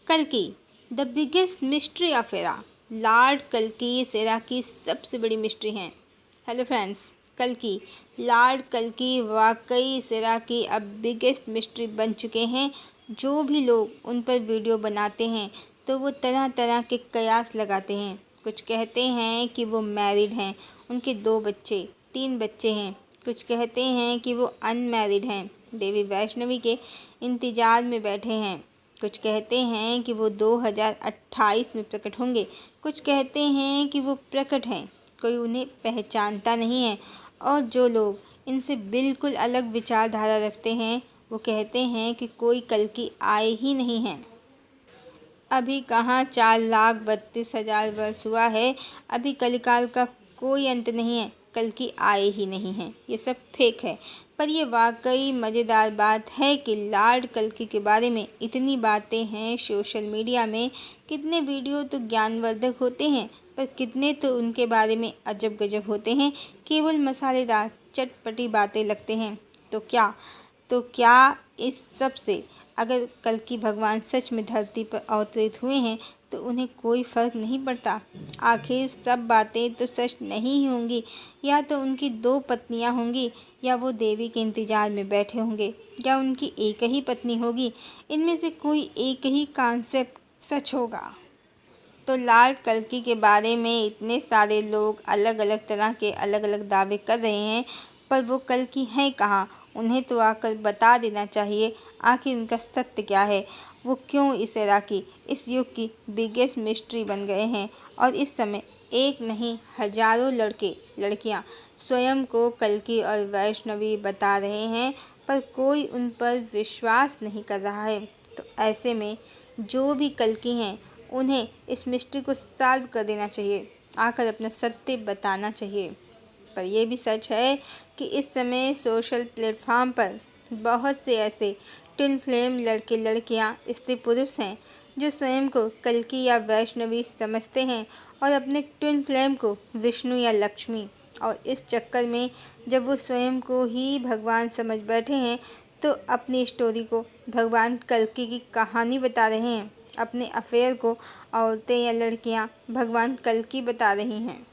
कल्कि the biggest mystery of era. Lord कल्कि इस एरा की सबसे बड़ी मिस्ट्री हैं। हेलो फ्रेंड्स, कल्कि लॉर्ड कल्कि वाकई इस एरा की अब बिगेस्ट मिस्ट्री बन चुके हैं। जो भी लोग उन पर वीडियो बनाते हैं तो वो तरह तरह के कयास लगाते हैं। कुछ कहते हैं कि वो मैरिड हैं, उनके 2 बच्चे 3 बच्चे हैं। कुछ कहते हैं कि वो अनमैरिड हैं, देवी वैष्णवी के इंतज़ार में बैठे हैं। कुछ कहते हैं कि वो 2028 में प्रकट होंगे। कुछ कहते हैं कि वो प्रकट हैं, कोई उन्हें पहचानता नहीं है। और जो लोग इनसे बिल्कुल अलग विचारधारा रखते हैं वो कहते हैं कि कोई कल्कि आए ही नहीं हैं। अभी कहाँ 4,32,000 वर्ष हुआ है, अभी कलिकाल का कोई अंत नहीं है, कल्कि आए ही नहीं हैं। ये सब फेक है। पर ये वाकई मज़ेदार बात है कि लॉर्ड कल्कि के बारे में इतनी बातें हैं सोशल मीडिया में। कितने वीडियो तो ज्ञानवर्धक होते हैं, पर कितने तो उनके बारे में अजब गजब होते हैं, केवल मसालेदार चटपटी बातें लगते हैं। तो क्या इस सब से अगर कल्कि भगवान सच में धरती पर अवतरित हुए हैं तो उन्हें कोई फ़र्क नहीं पड़ता? आखिर सब बातें तो सच नहीं होंगी। या तो उनकी 2 पत्नियां होंगी, या वो देवी के इंतज़ार में बैठे होंगे, या उनकी एक ही पत्नी होगी। इनमें से कोई एक ही कॉन्सेप्ट सच होगा। तो लॉर्ड कल्कि के बारे में इतने सारे लोग अलग अलग तरह के अलग अलग दावे कर रहे हैं, पर वो कल्कि हैं कहाँ? उन्हें तो आकर बता देना चाहिए आखिर उनका सत्य क्या है। वो क्यों इस एरा की, इस युग की बिगेस्ट मिस्ट्री बन गए हैं। और इस समय एक नहीं हजारों लड़के लड़कियां स्वयं को कल्कि और वैष्णवी बता रहे हैं, पर कोई उन पर विश्वास नहीं कर रहा है। तो ऐसे में जो भी कल्कि हैं उन्हें इस मिस्ट्री को सॉल्व कर देना चाहिए, आकर अपना सत्य बताना चाहिए। पर यह भी सच है कि इस समय सोशल प्लेटफॉर्म पर बहुत से ऐसे ट्विन फ्लेम लड़के लड़कियां स्त्री पुरुष हैं जो स्वयं को कल्कि या वैष्णवी समझते हैं और अपने ट्विन फ्लेम को विष्णु या लक्ष्मी। और इस चक्कर में जब वो स्वयं को ही भगवान समझ बैठे हैं तो अपनी स्टोरी को भगवान कल्कि की कहानी बता रहे हैं। अपने अफेयर को औरतें या लड़कियां भगवान कल्कि बता रही हैं।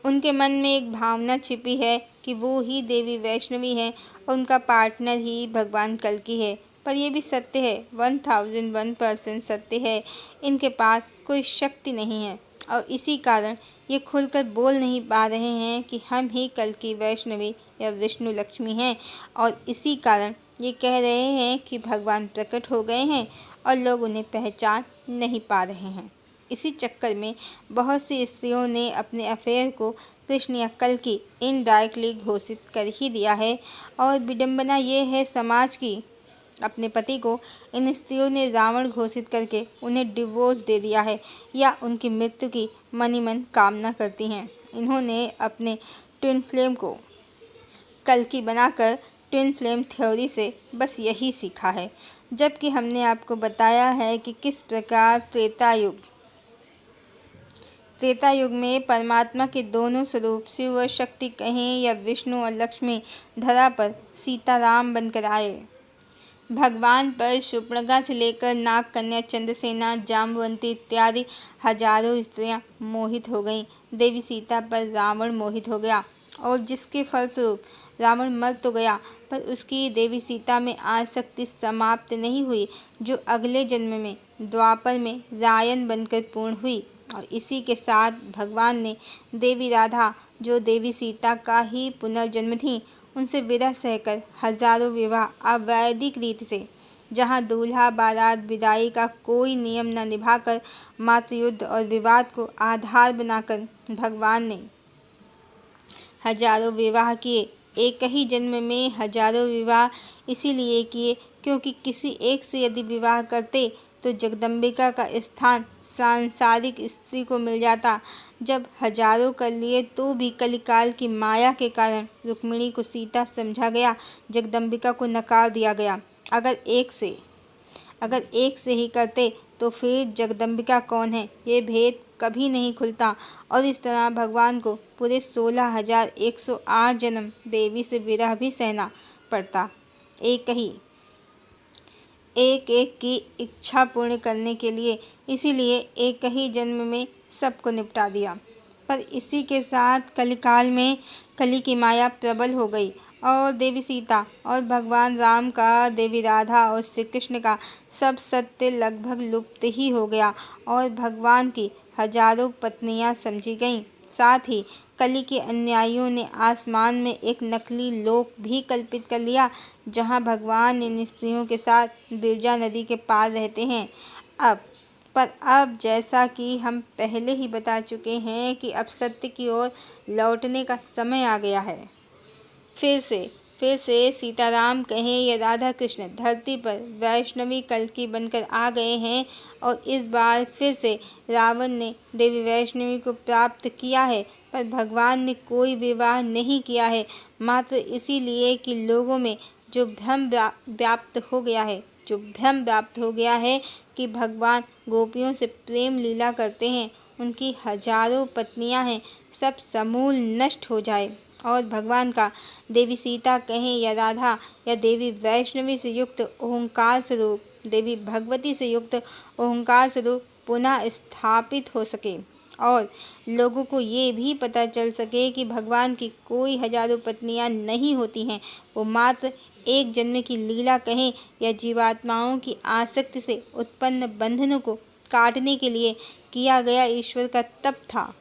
उनके मन में एक भावना छिपी है कि वो ही देवी वैष्णवी हैं और उनका पार्टनर ही भगवान कल्कि है। पर यह भी सत्य है, 1001% सत्य है। इनके पास कोई शक्ति नहीं है और इसी कारण ये खुलकर बोल नहीं पा रहे हैं कि हम ही कल्कि वैष्णवी या विष्णु लक्ष्मी हैं। और इसी कारण ये कह रहे हैं कि भगवान प्रकट हो गए हैं और लोग उन्हें पहचान नहीं पा रहे हैं। इसी चक्कर में बहुत सी स्त्रियों ने अपने अफेयर को कृष्ण या कल्कि इनडायरेक्टली घोषित कर ही दिया है। और विडंबना ये है समाज की, अपने पति को इन स्त्रियों ने रावण घोषित करके उन्हें डिवोर्स दे दिया है या उनकी मृत्यु की मन ही मन कामना करती हैं। इन्होंने अपने ट्विन फ्लेम को कल्कि बनाकर ट्विन फ्लेम थ्योरी से बस यही सीखा है। जबकि हमने आपको बताया है कि किस प्रकार त्रेता युग में परमात्मा के दोनों स्वरूप शिव और शक्ति कहें या विष्णु और लक्ष्मी धरा पर सीताराम बनकर आए। भगवान पर शूर्पणखा से लेकर नागकन्या, चंद्रसेना, जाम्बवंती इत्यादि हजारों स्त्रियां मोहित हो गईं। देवी सीता पर रावण मोहित हो गया और जिसके फलस्वरूप रावण मर तो गया, पर उसकी देवी सीता में आसक्ति समाप्त नहीं हुई, जो अगले जन्म में द्वापर में रायन बनकर पूर्ण हुई। और इसी के साथ भगवान ने देवी राधा, जो देवी सीता का ही पुनर्जन्म थी, उनसे विरह सहकर हजारों विवाह अवैदिक रीति से, जहां दूल्हा बारात विदाई का कोई नियम न निभाकर मात्र युद्ध और विवाद को आधार बनाकर भगवान ने हजारों विवाह किए। एक ही जन्म में हजारों विवाह इसीलिए किए क्योंकि किसी एक से यदि विवाह करते तो जगदम्बिका का स्थान सांसारिक स्त्री को मिल जाता। जब हजारों कर लिए तो भी कलिकाल की माया के कारण रुक्मिणी को सीता समझा गया, जगदम्बिका को नकार दिया गया। अगर एक से ही करते तो फिर जगदम्बिका कौन है ये भेद कभी नहीं खुलता और इस तरह भगवान को पूरे 16,108 जन्म देवी से विरह भी सहना पड़ता। एक एक की इच्छा पूर्ण करने के लिए, इसीलिए एक ही जन्म में सबको निपटा दिया। पर इसी के साथ कलिकाल में कली की माया प्रबल हो गई और देवी सीता और भगवान राम का, देवी राधा और श्री कृष्ण का सब सत्य लगभग लुप्त ही हो गया और भगवान की हजारों पत्नियां समझी गईं। साथ ही कली के अनुयायियों ने आसमान में एक नकली लोक भी कल्पित कर लिया, जहां भगवान इन स्त्रियों के साथ बिरजा नदी के पार रहते हैं। अब जैसा कि हम पहले ही बता चुके हैं कि अब सत्य की ओर लौटने का समय आ गया है। फिर से सीताराम कहें या राधा कृष्ण धरती पर वैष्णवी कल्कि बनकर आ गए हैं और इस बार फिर से रावण ने देवी वैष्णवी को प्राप्त किया है, पर भगवान ने कोई विवाह नहीं किया है, मात्र इसीलिए कि लोगों में जो भ्रम व्याप्त हो गया है कि भगवान गोपियों से प्रेम लीला करते हैं, उनकी हजारों पत्नियां हैं, सब समूल नष्ट हो जाए और भगवान का देवी सीता कहें या राधा या देवी वैष्णवी से युक्त ओंकार स्वरूप, देवी भगवती से युक्त ओंकार स्वरूप पुनः स्थापित हो सके और लोगों को ये भी पता चल सके कि भगवान की कोई हजारों पत्नियां नहीं होती हैं, वो मात्र एक जन्म की लीला कहें या जीवात्माओं की आसक्ति से उत्पन्न बंधनों को काटने के लिए किया गया ईश्वर का तप था,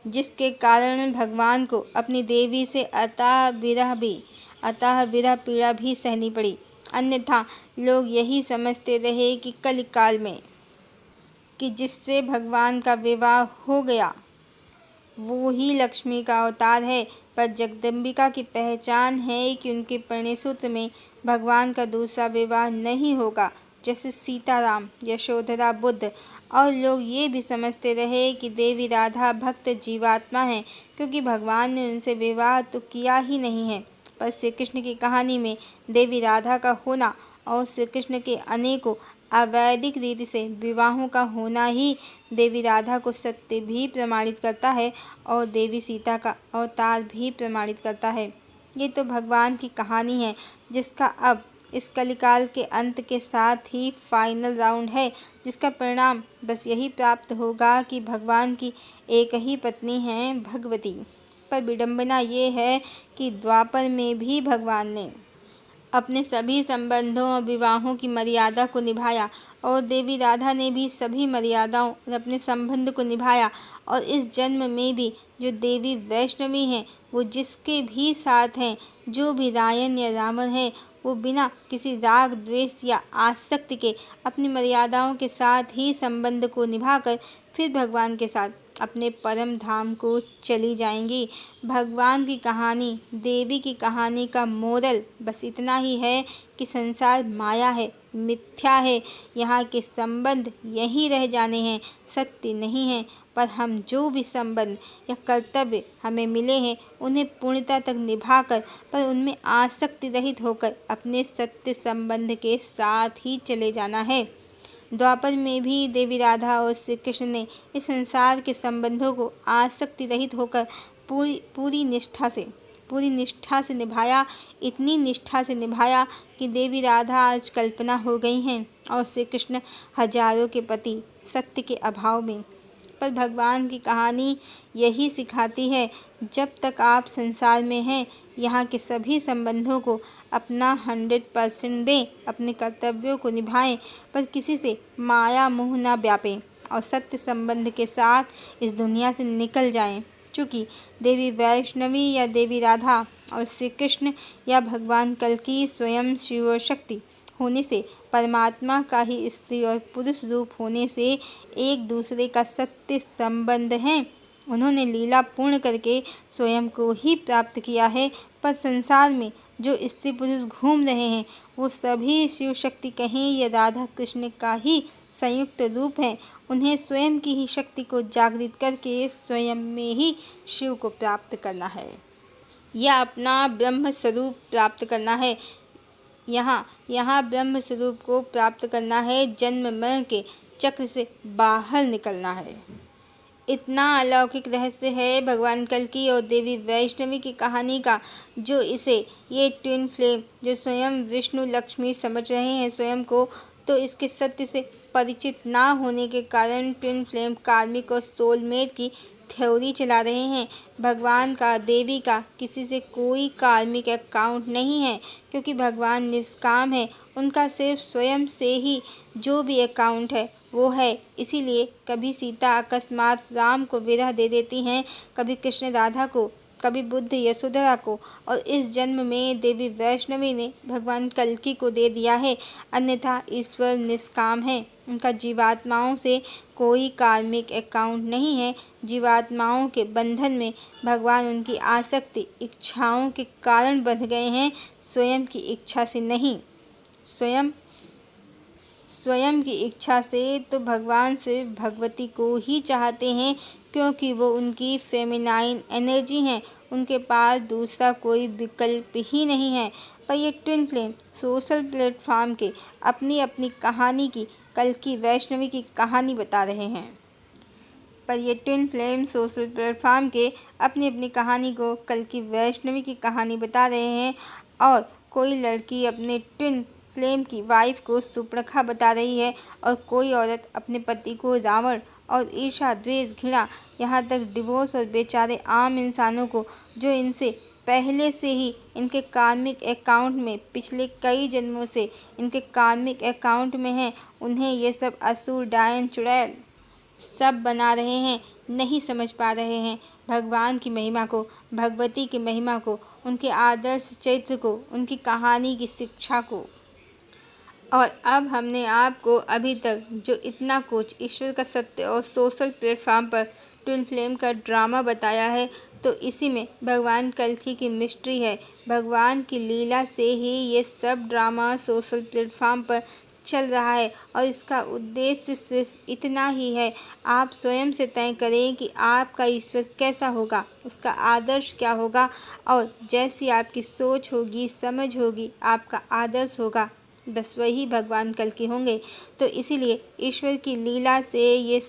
जिसके कारण भगवान को अपनी देवी से अतः विरह पीड़ा भी सहनी पड़ी। अन्यथा लोग यही समझते रहे कि कलिकाल में कि जिससे भगवान का विवाह हो गया वो ही लक्ष्मी का अवतार है, पर जगदम्बिका की पहचान है कि उनके परिणयसूत्र में भगवान का दूसरा विवाह नहीं होगा, जैसे सीताराम, यशोधरा, बुद्ध। और लोग ये भी समझते रहे कि देवी राधा भक्त जीवात्मा हैं, क्योंकि भगवान ने उनसे विवाह तो किया ही नहीं है। पर श्री कृष्ण की कहानी में देवी राधा का होना और श्री कृष्ण के अनेकों अवैधिक रीति से विवाहों का होना ही देवी राधा को सत्य भी प्रमाणित करता है और देवी सीता का अवतार भी प्रमाणित करता है। ये तो भगवान की कहानी है, जिसका अब इस कलिकाल के अंत के साथ ही फाइनल राउंड है, जिसका परिणाम बस यही प्राप्त होगा कि भगवान की एक ही पत्नी है, भगवती। पर विडंबना ये है कि द्वापर में भी भगवान ने अपने सभी संबंधों और विवाहों की मर्यादा को निभाया और देवी राधा ने भी सभी मर्यादाओं और अपने संबंध को निभाया। और इस जन्म में भी जो देवी वैष्णवी हैं, वो जिसके भी साथ हैं, जो भी रायन या रावण है, वो बिना किसी राग, द्वेष या आसक्ति के अपनी मर्यादाओं के साथ ही संबंध को निभाकर फिर भगवान के साथ अपने परम धाम को चली जाएंगी। भगवान की कहानी, देवी की कहानी का मोरल बस इतना ही है कि संसार माया है, मिथ्या है, यहाँ के संबंध यहीं रह जाने हैं, सत्य नहीं है। पर हम जो भी संबंध या कर्तव्य हमें मिले हैं, उन्हें पूर्णता तक निभाकर, पर उनमें आसक्ति रहित होकर अपने सत्य संबंध के साथ ही चले जाना है। द्वापर में भी देवी राधा और श्री कृष्ण ने इस संसार के संबंधों को आसक्ति रहित होकर पूरी निष्ठा से निभाया। इतनी निष्ठा से निभाया कि देवी राधा आज कल्पना हो गई हैं और श्री कृष्ण हजारों के पति, सत्य के अभाव में। पर भगवान की कहानी यही सिखाती है, जब तक आप संसार में हैं, यहाँ के सभी संबंधों को अपना 100% दें, अपने कर्तव्यों को निभाएं, पर किसी से माया मोह न व्यापें और सत्य संबंध के साथ इस दुनिया से निकल जाएं। चूँकि देवी वैष्णवी या देवी राधा और श्री कृष्ण या भगवान कल्कि स्वयं शिव शक्ति होने से, परमात्मा का ही स्त्री और पुरुष रूप होने से एक दूसरे का सत्य संबंध है। उन्होंने लीला पूर्ण करके स्वयं को ही प्राप्त किया है, पर संसार में जो स्त्री पुरुष घूम रहे हैं, वो सभी शिव शक्ति कहें या राधा कृष्ण का ही संयुक्त रूप है। उन्हें स्वयं की ही शक्ति को जागृत करके स्वयं में ही शिव को प्राप्त करना है या अपना ब्रह्म स्वरूप प्राप्त करना है। यहाँ ब्रह्म स्वरूप को प्राप्त करना है, जन्म मरण के चक्र से बाहर निकलना है। इतना अलौकिक रहस्य है भगवान कल्कि और देवी वैष्णवी की कहानी का, जो इसे ये ट्विन फ्लेम जो स्वयं विष्णु लक्ष्मी समझ रहे हैं स्वयं को, तो इसके सत्य से परिचित ना होने के कारण ट्विन फ्लेम कार्मिक और सोलमेट की थ्योरी चला रहे हैं। भगवान का देवी का किसी से कोई कार्मिक अकाउंट नहीं है, क्योंकि भगवान निष्काम है। उनका सिर्फ स्वयं से ही जो भी अकाउंट है वो है। इसीलिए कभी सीता अकस्मात राम को विरह दे देती हैं, कभी कृष्ण राधा को, कभी बुद्ध यशोधरा को, और इस जन्म में देवी वैष्णवी ने भगवान कल्कि को दे दिया है। अन्यथा ईश्वर निष्काम है, उनका जीवात्माओं से कोई कार्मिक अकाउंट नहीं है। जीवात्माओं के बंधन में भगवान उनकी आसक्ति इच्छाओं के कारण बंध गए हैं, स्वयं की इच्छा से नहीं। स्वयं की इच्छा से तो भगवान सिर्फ भगवती को ही चाहते हैं, क्योंकि वो उनकी फेमिनाइन एनर्जी हैं। उनके पास दूसरा कोई विकल्प ही नहीं है। पर ये ट्विन फ्लेम सोशल प्लेटफॉर्म के अपनी अपनी कहानी की कल्कि वैष्णवी की कहानी बता रहे हैं। पर ये ट्विन फ्लेम सोशल प्लेटफॉर्म के अपनी अपनी कहानी को कल्कि वैष्णवी की कहानी बता रहे हैं। और कोई लड़की अपने ट्विन फ्लेम की वाइफ को सुपर्णखा बता रही है, और कोई औरत अपने पति को रावण, और ईर्ष्या, द्वेष, घृणा, यहाँ तक डिवोर्स और बेचारे आम इंसानों को जो इनसे पहले से ही इनके कार्मिक अकाउंट में, पिछले कई जन्मों से इनके कार्मिक अकाउंट में हैं, उन्हें ये सब असुर, डायन, चुड़ैल सब बना रहे हैं। नहीं समझ पा रहे हैं भगवान की महिमा को, भगवती की महिमा को, उनके आदर्श चरित्र को, उनकी कहानी की शिक्षा को। और अब हमने आपको अभी तक जो इतना कुछ ईश्वर का सत्य और सोशल प्लेटफॉर्म पर ट्विन फ्लेम का ड्रामा बताया है, तो इसी में भगवान कल्कि की मिस्ट्री है। भगवान की लीला से ही ये सब ड्रामा सोशल प्लेटफॉर्म पर चल रहा है, और इसका उद्देश्य सिर्फ इतना ही है। आप स्वयं से तय करें कि आपका ईश्वर कैसा होगा, उसका आदर्श क्या होगा, और जैसी आपकी सोच होगी, समझ होगी, आपका आदर्श होगा, बस वही भगवान कल्कि होंगे। तो इसीलिए ईश्वर की लीला से ये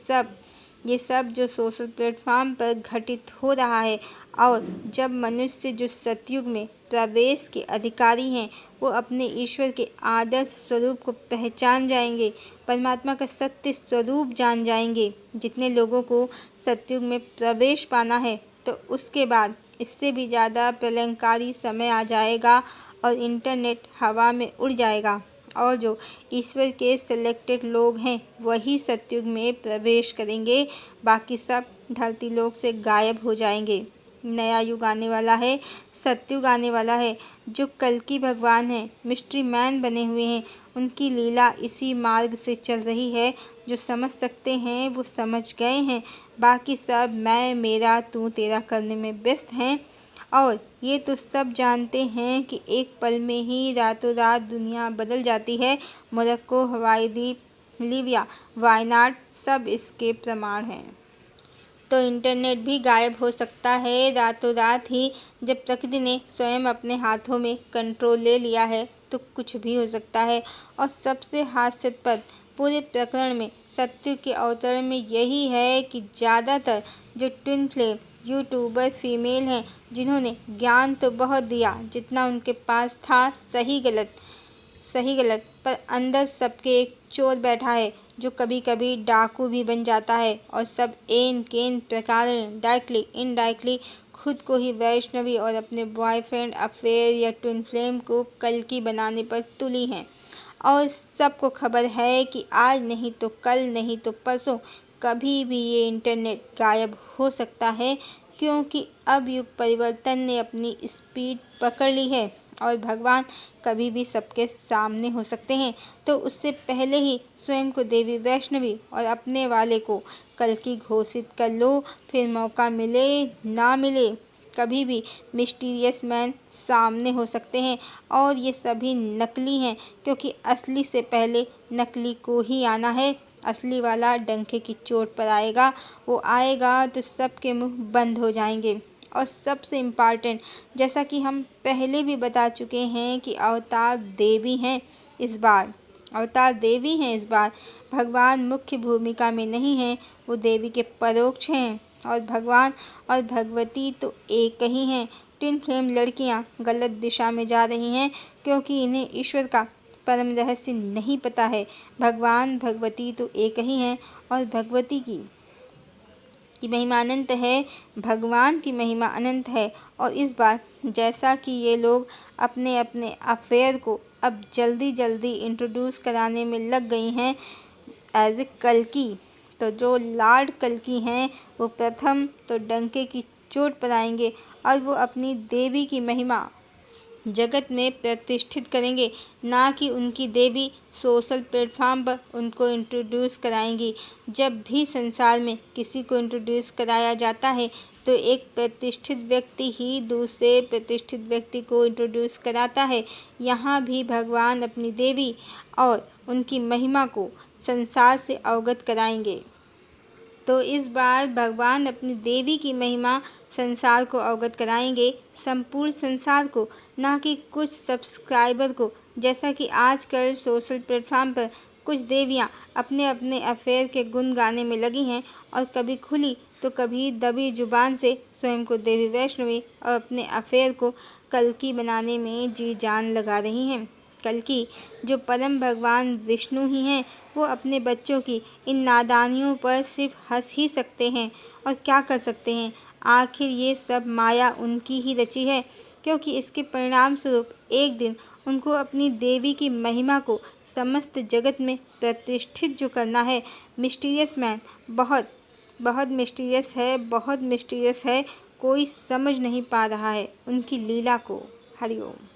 सब जो सोशल प्लेटफॉर्म पर घटित हो रहा है, और जब मनुष्य जो सतयुग में प्रवेश के अधिकारी हैं, वो अपने ईश्वर के आदर्श स्वरूप को पहचान जाएंगे, परमात्मा का सत्य स्वरूप जान जाएंगे। जितने लोगों को सतयुग में प्रवेश पाना है, तो उसके बाद इससे भी ज़्यादा प्रलयंकारी समय आ जाएगा और इंटरनेट हवा में उड़ जाएगा, और जो ईश्वर के सिलेक्टेड लोग हैं वही सतयुग में प्रवेश करेंगे, बाकी सब धरती लोक से गायब हो जाएंगे। नया युग आने वाला है, सतयुग आने वाला है। जो कल्कि भगवान हैं, मिस्ट्री मैन बने हुए हैं, उनकी लीला इसी मार्ग से चल रही है। जो समझ सकते हैं वो समझ गए हैं, बाकी सब मैं, मेरा, तू, तेरा करने में व्यस्त हैं। और ये तो सब जानते हैं कि एक पल में ही रातों रात दुनिया बदल जाती है। मोरक्को, हवाई द्वीप, लीबिया, वायनाड सब इसके प्रमाण हैं। तो इंटरनेट भी गायब हो सकता है रातों रात ही। जब प्रकृति ने स्वयं अपने हाथों में कंट्रोल ले लिया है, तो कुछ भी हो सकता है। और सबसे हास्यास्पद पूरे प्रकरण में, सत्युग के अवतरण में यही है कि ज़्यादातर जो ट्विन फ्लेम यूट्यूबर फीमेल हैं, जिन्होंने ज्ञान तो बहुत दिया जितना उनके पास था, सही गलत, पर अंदर सबके एक चोर बैठा है, जो कभी कभी डाकू भी बन जाता है, और सब एन केन प्रकार डायरेक्टली इनडायरेक्टली खुद को ही वैष्णवी और अपने बॉयफ्रेंड, अफेयर या ट्विन फ्लेम को कल्कि बनाने पर तुली हैं। और सबको खबर है कि आज नहीं तो कल, नहीं तो परसों, कभी भी ये इंटरनेट गायब हो सकता है, क्योंकि अब युग परिवर्तन ने अपनी स्पीड पकड़ ली है, और भगवान कभी भी सबके सामने हो सकते हैं। तो उससे पहले ही स्वयं को देवी वैष्णवी और अपने वाले को कल्कि घोषित कर लो, फिर मौका मिले ना मिले कभी भी मिस्टीरियस मैन सामने हो सकते हैं। और ये सभी नकली हैं, क्योंकि असली से पहले नकली को ही आना है। असली वाला डंके की चोट पर आएगा, वो आएगा तो सबके मुंह बंद हो जाएंगे। और सबसे इम्पॉर्टेंट, जैसा कि हम पहले भी बता चुके हैं कि अवतार देवी हैं इस बार, अवतार देवी हैं। इस बार भगवान मुख्य भूमिका में नहीं हैं, वो देवी के परोक्ष हैं। और भगवान और भगवती तो एक ही हैं। ट्विन फ्लेम लड़कियां गलत दिशा में जा रही हैं क्योंकि इन्हें ईश्वर का परम रहस्य नहीं पता है। भगवान भगवती तो एक ही हैं और भगवती की महिमा अनंत है, भगवान की महिमा अनंत है। और इस बार जैसा कि ये लोग अपने अपने अफेयर को अब जल्दी जल्दी इंट्रोड्यूस कराने में लग गई हैं एज ए कल्कि, तो जो लॉर्ड कल्कि हैं वो प्रथम तो डंके की चोट पर आएंगे और वो अपनी देवी की महिमा जगत में प्रतिष्ठित करेंगे, ना कि उनकी देवी सोशल प्लेटफॉर्म पर उनको इंट्रोड्यूस कराएंगी। जब भी संसार में किसी को इंट्रोड्यूस कराया जाता है तो एक प्रतिष्ठित व्यक्ति ही दूसरे प्रतिष्ठित व्यक्ति को इंट्रोड्यूस कराता है। यहाँ भी भगवान अपनी देवी और उनकी महिमा को संसार से अवगत कराएंगे। तो इस बार भगवान अपनी देवी की महिमा संसार को अवगत कराएंगे, संपूर्ण संसार को, ना कि कुछ सब्सक्राइबर को। जैसा कि आजकल सोशल प्लेटफॉर्म पर कुछ देवियां अपने अपने अफेयर के गुण गाने में लगी हैं और कभी खुली तो कभी दबी जुबान से स्वयं को देवी वैष्णवी और अपने अफेयर को कल्कि बनाने में जी जान लगा रही हैं। कल्कि जो परम भगवान विष्णु ही हैं, वो अपने बच्चों की इन नादानियों पर सिर्फ हंस ही सकते हैं और क्या कर सकते हैं। आखिर ये सब माया उनकी ही रची है, क्योंकि इसके परिणाम स्वरूप एक दिन उनको अपनी देवी की महिमा को समस्त जगत में प्रतिष्ठित जो करना है। मिस्टीरियस मैन बहुत बहुत मिस्टीरियस है, बहुत मिस्टीरियस है। कोई समझ नहीं पा रहा है उनकी लीला को। हरिओम।